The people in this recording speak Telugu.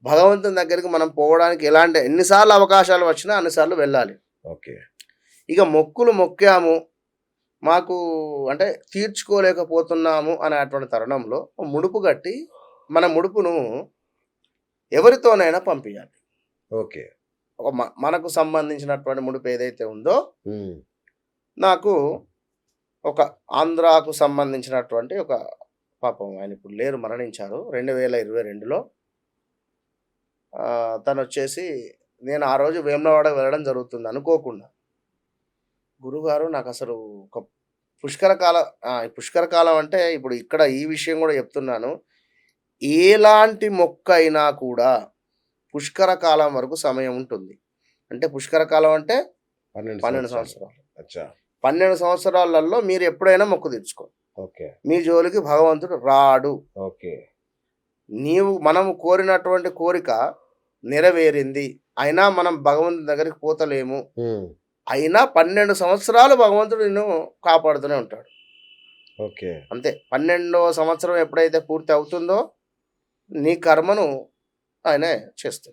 భగవంతుని దగ్గరికి మనం పోవడానికి ఎలాంటి ఎన్నిసార్లు అవకాశాలు వచ్చినా అన్నిసార్లు వెళ్ళాలి. ఓకే. ఇక మొక్కులు మొక్కాము, మాకు అంటే తీర్చుకోలేకపోతున్నాము అనేటువంటి తరుణంలో ముడుపు గట్టి మన ముడుపును ఎవరితోనైనా పంపియాలి. ఓకే. ఒక మనకు సంబంధించినటువంటి ముడుపు ఏదైతే ఉందో, హ్మ్. నాకు ఒక ఆంధ్రాకు సంబంధించినటువంటి ఒక పాపం ఆయన ఇప్పుడు లేరు, మరణించారు. 2022లో తనొచ్చేసి నేను ఆ రోజు వేములవాడకు వెళ్ళడం జరుగుతుంది అనుకోకుండా. గురువుగారు నాకసలు ఒక పుష్కర కాలం అంటే ఇప్పుడు ఇక్కడ ఈ విషయం గూడా చెప్తున్నాను. ఎలాంటి మొక్కైనా కూడా పుష్కర కాలం వరకు సమయం ఉంటుంది. అంటే పుష్కర కాలం అంటే 12 12 సంవత్సరాలు. సంవత్సరాలు. అచ్చా! 12 సంవత్సరాలలో మీరు ఎప్పుడైనా మొక్కు తీర్చుకోండి. ఓకే. మీ జోలికి భగవంతుడు రాడు. ఓకే. మనము కోరినటువంటి కోరిక నెరవేరింది. అయినా మనం భగవంతుని దగ్గరికి పోతలేము. హ్మ్. అయినా 12 సంవత్సరాలు భగవంతుడు నిన్ను కాపాడుతూనే ఉంటాడు. ఓకే. అంతే. 12వ సంవత్సరం ఎప్పుడైతే పూర్తి అవుతుందో నీ కర్మను ఆయనే చేస్తాడు.